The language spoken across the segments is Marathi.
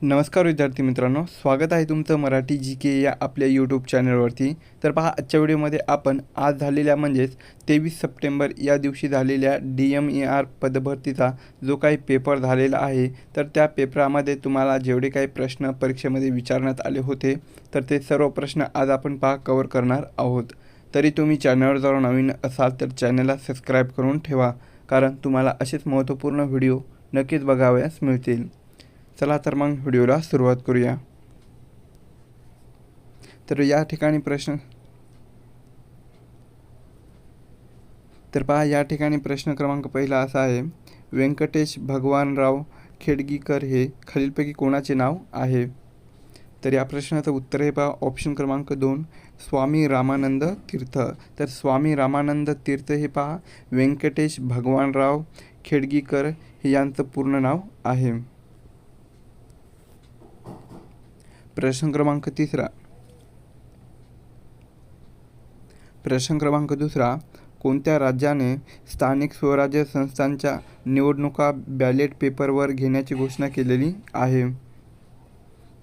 नमस्कार विद्यार्थी मित्रांनो, स्वागत आहे तुमचं मराठी जी के या आपल्या यूट्यूब चॅनलवरती. तर पहा, आजच्या व्हिडिओमध्ये आपण आज झालेल्या म्हणजेच 23 सप्टेंबर या दिवशी झालेल्या DMER पदभरतीचा जो काही पेपर झालेला आहे, तर त्या पेपरामध्ये तुम्हाला जेवढे काही प्रश्न परीक्षेमध्ये विचारण्यात आले होते, तर ते सर्व प्रश्न आज आपण कव्हर करणार आहोत. तरी तुम्ही चॅनलवर जर नवीन असाल तर चॅनलला सबस्क्राईब करून ठेवा, कारण तुम्हाला असेच महत्त्वपूर्ण व्हिडिओ नक्कीच बघावयास मिळतील. चला तर मग व्हिडिओला सुरुवात करूया. तर या ठिकाणी प्रश्न क्रमांक पहिला असा आहे, व्यंकटेश भगवानराव खेडगीकर हे खालीलपैकी कोणाचे नाव आहे? तर या प्रश्नाचं उत्तर हे पहा, ऑप्शन क्रमांक 2 स्वामी रामानंद तीर्थ. तर स्वामी रामानंद तीर्थ हे पहा व्यंकटेश भगवानराव खेडगीकर हे यांचं पूर्ण नाव आहे. प्रश्न क्रमांक दुसरा, कोणत्या राज्याने स्थानिक स्वराज्य संस्थांच्या निवडणुका बॅलेट पेपरवर घेण्याची घोषणा केलेली आहे?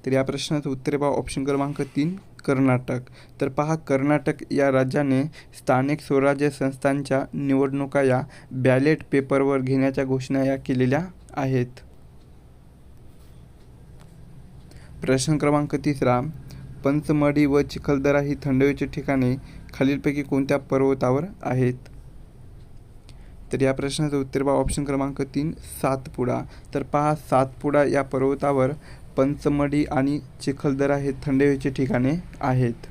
तर या प्रश्नाचं उत्तर पहा, ऑप्शन क्रमांक 3 कर्नाटक. तर पहा, कर्नाटक या राज्याने स्थानिक स्वराज्य संस्थांच्या निवडणुका या बॅलेट पेपरवर घेण्याच्या घोषणा या केलेल्या आहेत. प्रश्न क्रमांक 3, पंचमढी व चिखलदरा ही थंड हवेची ठिकाणे खालीलपैकी कोणत्या पर्वतावर आहेत? तर या प्रश्नाचं उत्तर पहा, ऑप्शन क्रमांक 3 सातपुडा. तर पहा, सातपुडा या पर्वतावर पंचमढी आणि चिखलदरा हे थंड हवेची ठिकाणे आहेत.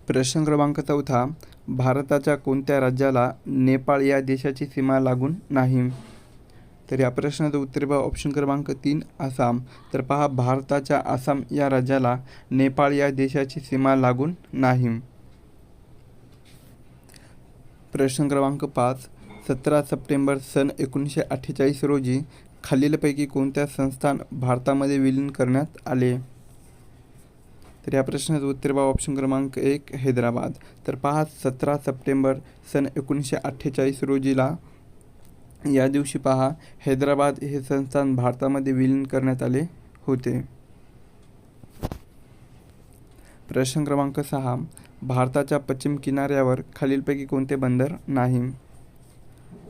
प्रश्न क्रमांक 4, भारताच्या कोणत्या राज्याला नेपाळ या देशाची सीमा लागून नाही? तर या प्रश्नाचं उत्तर पहा, ऑप्शन क्रमांक 3 आसाम. तर पहा, भारताच्या आसाम या राज्याला नेपाळ या देशाची सीमा लागून नाही. प्रश्न क्रमांक 5, 17 सप्टेंबर सन 1948 रोजी खालीलपैकी कोणत्या संस्थान भारतामध्ये विलीन करण्यात आले? तर या प्रश्नाचं उत्तर पहा, ऑप्शन क्रमांक 1 हैदराबाद. तर पहा, 17 सप्टेंबर सन 1948 रोजीला या दिवशी पहा हैदराबाद हे संस्थान भारतामध्ये विलीन करण्यात आले होते. प्रश्न क्रमांक 6, भारताच्या पश्चिम किनाऱ्यावर खालीलपैकी कोणते बंदर नाही?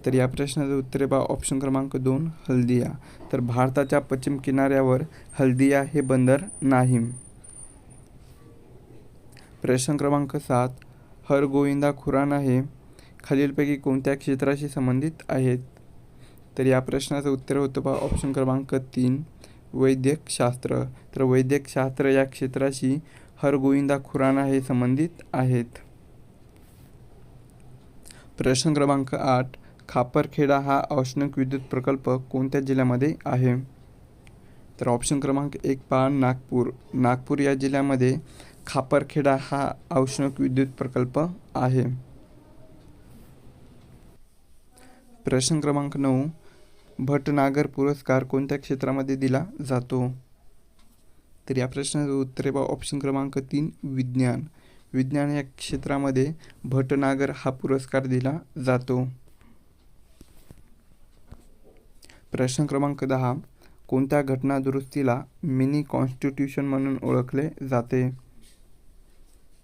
तर या प्रश्नाचं उत्तर पहा, ऑप्शन क्रमांक 2 हल्दिया. तर भारताच्या पश्चिम किनाऱ्यावर हल्दिया हे बंदर नाही. प्रश्न क्रमांक 7, हरगोविंदा खुराना हे खालीलपैकी कोणत्या क्षेत्राशी संबंधित आहेत? तर या प्रश्नाचं उत्तर होतं पहा, ऑप्शन क्रमांक 3 वैद्यकशास्त्र. तर वैद्यकशास्त्र या क्षेत्राशी हरगोविंदा खुराना हे संबंधित आहेत. प्रश्न क्रमांक 8, खापरखेडा हा औष्णिक विद्युत प्रकल्प कोणत्या जिल्ह्यामध्ये आहे? तर ऑप्शन क्रमांक 1 पहा, नागपूर या जिल्ह्यामध्ये खापरखेडा हा औष्णिक विद्युत प्रकल्प आहे. प्रश्न क्रमांक 9, भटनागर पुरस्कार कोणत्या क्षेत्रामध्ये दिला जातो? तर या प्रश्नाचं उत्तर पहा, ऑप्शन क्रमांक 3 विज्ञान या क्षेत्रामध्ये भटनागर हा पुरस्कार दिला जातो. प्रश्न क्रमांक 10, कोणत्या घटना दुरुस्तीला मिनी कॉन्स्टिट्यूशन म्हणून ओळखले जाते?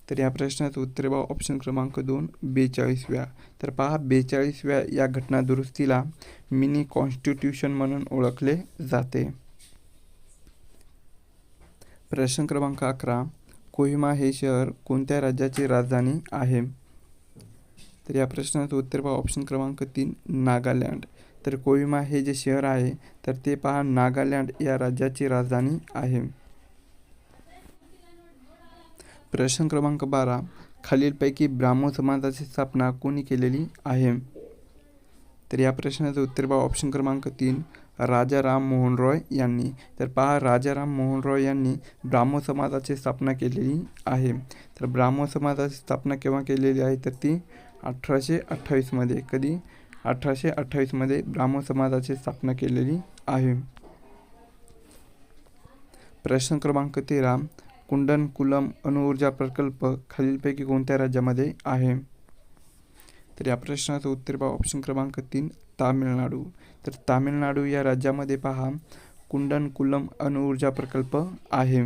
तर या प्रश्नाचं उत्तर पहा, ऑप्शन क्रमांक 2 42व्या. तर पहा, 42व्या या घटना दुरुस्तीला मिनी कॉन्स्टिट्यूशन म्हणून ओळखले जाते. प्रश्न क्रमांक 11, कोहिमा हे शहर कोणत्या राज्याची राजधानी आहे? तर या प्रश्नाचं उत्तर पहा, ऑप्शन क्रमांक 3 नागालँड. तर कोहिमा हे जे शहर आहे तर ते पहा नागालँड या राज्याची राजधानी आहे. प्रश्न क्रमांक 12, खालीलपैकी ब्राह्मो समाजाची स्थापना कोणी केलेली आहे? तर या प्रश्नाचं उत्तर पहा, ऑप्शन क्रमांक 3 राजा राम मोहन रॉय यांनी. तर पहा, राजा राम मोहन रॉय यांनी ब्राह्मो समाजाची स्थापना केलेली आहे. तर ब्राह्मो समाजाची स्थापना केव्हा केलेली आहे? तर ती 1828 मध्ये. कधी? 1828 मध्ये ब्राह्मो समाजाची स्थापना केलेली आहे. प्रश्न क्रमांक 13, कुंडनकुलम अणुऊर्जा प्रकल्प खालीलपैकी कोणत्या राज्यामध्ये आहे? तर या प्रश्नाचं उत्तर पहा, ऑप्शन क्रमांक 3 तामिळनाडू. तर तामिळनाडू या राज्यामध्ये पहा कुंडनकुलम अणुऊर्जा प्रकल्प आहे?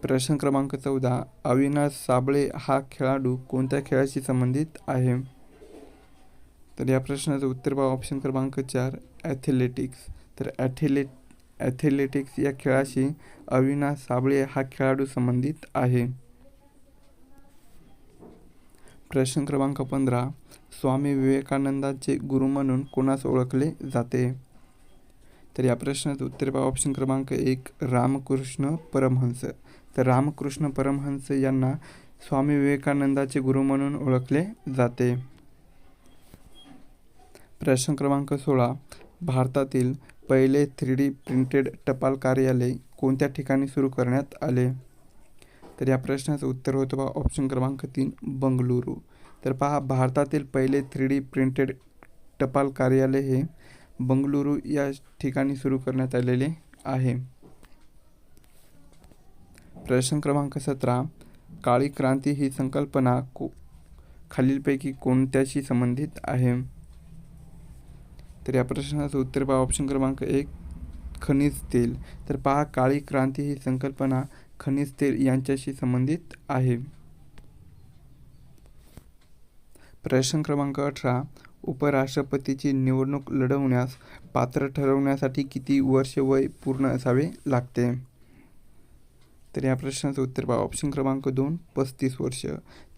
प्रश्न क्रमांक 14. अविनाश साबळे हा खेळाडू कोणत्या खेळाशी संबंधित आहे? तर या प्रश्नाचं उत्तर पहा ऑप्शन क्रमांक 4 ॲथलेटिक्स. तर ॲथलेटिक्स या खेळाशी अविनाश साबळे हा खेळाडू संबंधित आहे. प्रश्न क्रमांक 15. स्वामी विवेकानंदांचे गुरु म्हणून कोणास ओळखले जाते? तर या प्रश्नाचं उत्तर पहा ऑप्शन क्रमांक 1 रामकृष्ण परमहंस. तर रामकृष्ण परमहंस यांना स्वामी विवेकानंदाचे गुरु म्हणून ओळखले जाते. प्रश्न क्रमांक 16. भारतातील पहिले 3D प्रिंटेड टपाल कार्यालय कोणत्या ठिकाणी सुरू करण्यात आले? तर या प्रश्नाचं उत्तर होतं पहा ऑप्शन क्रमांक 3 बंगळुरू. तर पहा भारतातील पहिले 3D प्रिंटेड टपाल कार्यालय हे बंगळुरू या ठिकाणी सुरू करण्यात आलेले आहे. प्रश्न क्रमांक 17. काळी क्रांती ही संकल्पना खालीलपैकी कोणत्याशी संबंधित आहे? तर या प्रश्नाचं उत्तर पहा ऑप्शन क्रमांक 1 खनिज तेल. तर पहा काळी क्रांती ही संकल्पना खनिज तेल यांच्याशी संबंधित आहे. प्रश्न क्रमांक 18. उपराष्ट्रपतीची निवडणूक लढवण्यास पात्र ठरवण्यासाठी किती वर्ष वय पूर्ण असावे लागते? तर या प्रश्नाचं उत्तर पहा ऑप्शन क्रमांक 2 35 वर्ष.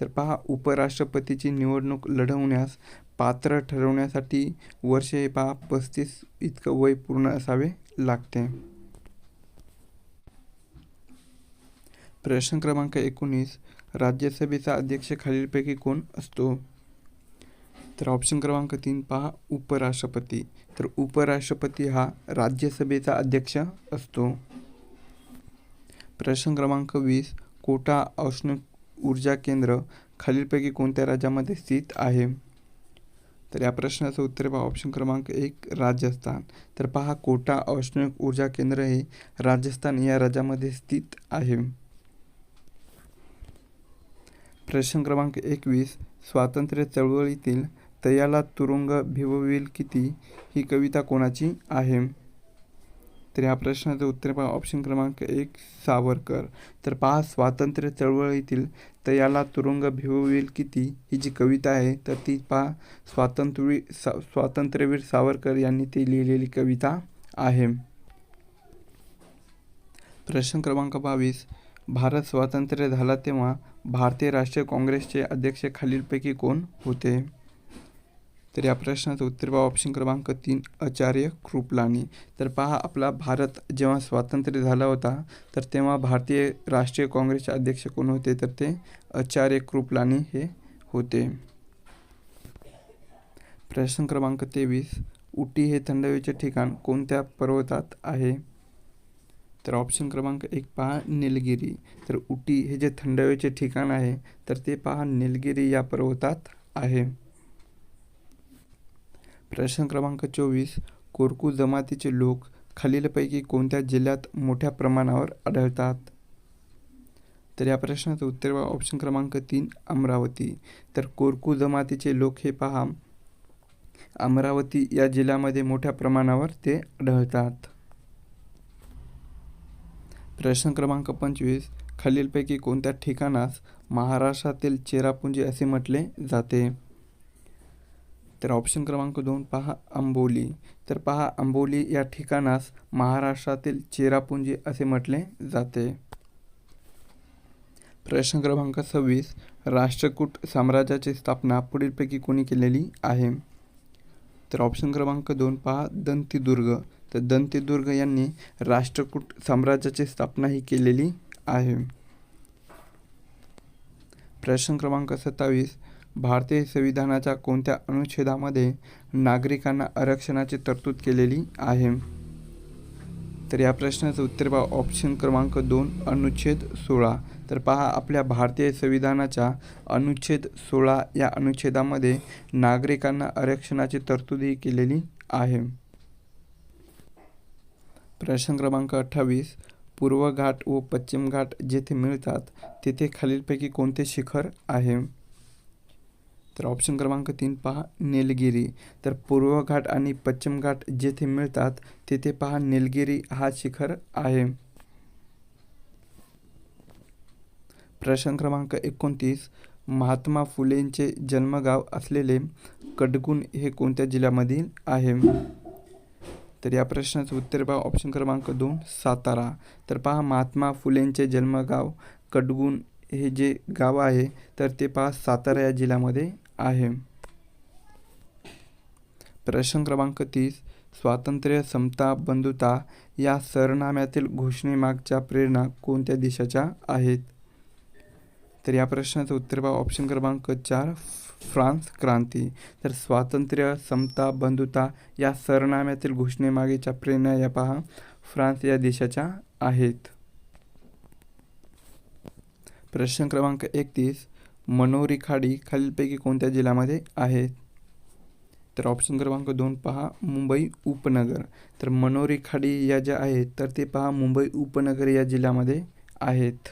तर पहा उपराष्ट्रपतीची निवडणूक लढवण्यास पात्र ठरवण्यासाठी वर्ष हे पहा 35 इतकं वय पूर्ण असावे लागते. प्रश्न क्रमांक 19. राज्यसभेचा अध्यक्ष खालीलपैकी कोण असतो? तर ऑप्शन क्रमांक 3 पहा उपराष्ट्रपती. तर उपराष्ट्रपती हा राज्यसभेचा अध्यक्ष असतो. प्रश्न क्रमांक 20. कोटा औष्णिक ऊर्जा केंद्र खालीलपैकी कोणत्या राज्यामध्ये स्थित आहे? तर या प्रश्नाचं उत्तर पहा ऑप्शन क्रमांक 1 राजस्थान. तर पहा कोटा औष्णिक ऊर्जा केंद्र हे राजस्थान या राज्यामध्ये स्थित आहे. प्रश्न क्रमांक 21. स्वातंत्र्य चळवळीतील तयाला तुरुंग भिवविल किती ही कविता कोणाची आहे? तर या प्रश्नाचं उत्तर पहा ऑप्शन क्रमांक 1 सावरकर. तर पहा स्वातंत्र्य चळवळीतील तयाला तुरुंग भिवविल किती ही जी कविता आहे तर ती पहा स्वातंत्र्यवीर सावरकर यांनी ती लिहिलेली कविता आहे. प्रश्न क्रमांक 22. भारत स्वातंत्र्य झाला तेव्हा भारतीय राष्ट्रीय काँग्रेसचे अध्यक्ष खालीलपैकी कोण होते? तर या प्रश्नाचं उत्तर पहा ऑप्शन क्रमांक 3 आचार्य कृपलानी. तर पहा आपला भारत जेव्हा स्वातंत्र्य झाला होता तर तेव्हा भारतीय राष्ट्रीय काँग्रेसचे अध्यक्ष कोण होते? तर ते आचार्य कृपलानी हे होते. प्रश्न क्रमांक 23. उटी हे थंड हवेचे ठिकाण कोणत्या पर्वतात आहे? तर ऑप्शन क्रमांक 1 पहा निलगिरी. तर उटी हे जे थंड हवेचे ठिकाण आहे तर ते पहा निलगिरी या पर्वतात आहे. प्रश्न क्रमांक 24. कोरकू जमातीचे लोक खालीलपैकी कोणत्या जिल्ह्यात मोठ्या प्रमाणावर आढळतात? तर या प्रश्नाचं उत्तर पहा ऑप्शन क्रमांक 3 अमरावती. तर कोरकू जमातीचे लोक हे पहा अमरावती या जिल्ह्यामध्ये मोठ्या प्रमाणावर ते आढळतात. प्रश्न क्रमांक 25. खालीलपैकी कोणत्या ठिकाणास महाराष्ट्रातील चेरापुंजी असे म्हटले जाते? तर ऑप्शन क्रमांक 2 पहा अंबोली. तर पहा अंबोली या ठिकाणास महाराष्ट्रातील चेरापुंजी असे म्हटले जाते. प्रश्न क्रमांक 26. राष्ट्रकूट साम्राज्याची स्थापना पुढीलपैकी कोणी केलेली आहे? तर ऑप्शन क्रमांक 2 पहा दंतीदुर्ग. तर दंतीदुर्ग यांनी राष्ट्रकूट साम्राज्याची स्थापना ही केलेली आहे. प्रश्न क्रमांक 27. भारतीय संविधानाच्या कोणत्या अनुच्छेदामध्ये नागरिकांना आरक्षणाची तरतूद केलेली आहे? तर या प्रश्नाचं उत्तर पहा ऑप्शन क्रमांक 2 अनुच्छेद 16. तर पहा आपल्या भारतीय संविधानाच्या अनुच्छेद 16 या अनुच्छेदामध्ये नागरिकांना आरक्षणाची तरतूद ही केलेली आहे. प्रश्न क्रमांक 28. पूर्व घाट व पश्चिम घाट जेथे मिळतात तेथे खालीलपैकी कोणते शिखर आहे? तर ऑप्शन क्रमांक 3 पहा निलगिरी. तर पूर्व घाट आणि पश्चिम घाट जेथे मिळतात तेथे पहा निलगिरी हा शिखर आहे. प्रश्न क्रमांक 29 महात्मा फुलेंचे जन्मगाव असलेले कडगुण हे कोणत्या जिल्ह्यामधील आहे? तर या प्रश्नाचं उत्तर पहा ऑप्शन क्रमांक 2 सातारा. तर पहा महात्मा फुलेंचे जन्मगाव कडगुण हे जे गाव आहे तर ते पहा सातारा या जिल्ह्यामध्ये आहे. प्रश्न क्रमांक 30 स्वातंत्र्य समता बंधुता या सरनाम्यातील घोषणेमागच्या प्रेरणा कोणत्या देशाच्या आहेत? तर या प्रश्नाचं उत्तर पहा ऑप्शन क्रमांक 4 फ्रान्स क्रांती. तर स्वातंत्र्य समता बंधुता या सरनाम्यातील घोषणेमागेच्या प्रेरणा या पहा फ्रान्स या देशाच्या आहेत. प्रश्न क्रमांक 31 मनोरी खाडी खालीलपैकी कोणत्या जिल्ह्यामध्ये आहे? तर ऑप्शन क्रमांक 2 पहा मुंबई उपनगर. तर मनोरी खाडी या ज्या आहेत तर ते पहा मुंबई उपनगर या जिल्ह्यामध्ये आहेत.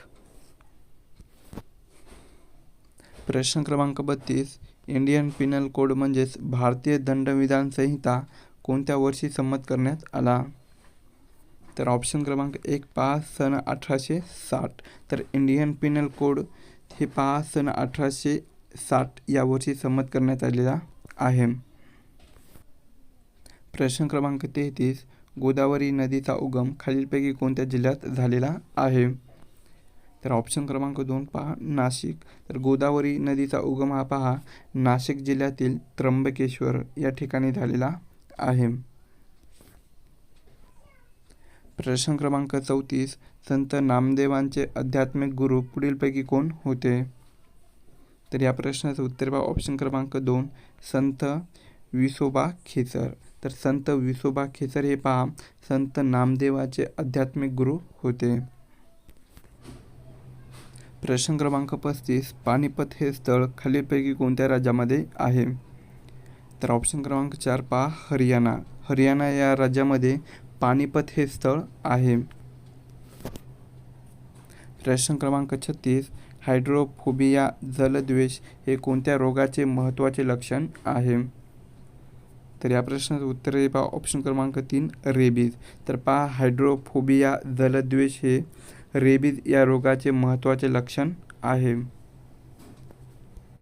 प्रश्न क्रमांक 32 इंडियन पिनल कोड म्हणजेच भारतीय दंडविधान संहिता कोणत्या वर्षी संमत करण्यात आला? तर ऑप्शन क्रमांक 1 पहा सन 1860. तर इंडियन पिनल कोड हे पहा सन 1860 या वर्षी संमत करण्यात आलेला आहे. प्रश्न क्रमांक 33 गोदावरी नदीचा उगम खालीलपैकी कोणत्या जिल्ह्यात झालेला आहे? तर ऑप्शन क्रमांक 2 पहा नाशिक. तर गोदावरी नदीचा उगम हा पहा नाशिक जिल्ह्यातील त्र्यंबकेश्वर या ठिकाणी झालेला आहे. प्रश्न क्रमांक 34 संत नामदेवांचे आध्यात्मिक गुरु पुढीलपैकी कोण होते? तर या प्रश्नाचं उत्तर पहा ऑप्शन क्रमांक 2 संत विसोबा खेचर. तर संत विसोबा खेचर हे पहा संत नामदेवाचे आध्यात्मिक गुरु होते. प्रश्न क्रमांक 35 पानिपत हे स्थळ खालीलपैकी कोणत्या राज्यामध्ये आहे? तर ऑप्शन क्रमांक 4 पहा हरियाणा. हरियाणा या राज्यामध्ये पानिपत हे स्थळ आहे. प्रश्न क्रमांक 36 हायड्रोफोबिया जलद्वेष हे कोणत्या रोगाचे महत्त्वाचे लक्षण आहे? तर या प्रश्नाचं उत्तर आहे पहा ऑप्शन क्रमांक 3 रेबीज. तर पहा हायड्रोफोबिया जलद्वेष हे रेबीज या रोगाचे महत्त्वाचे लक्षण आहे.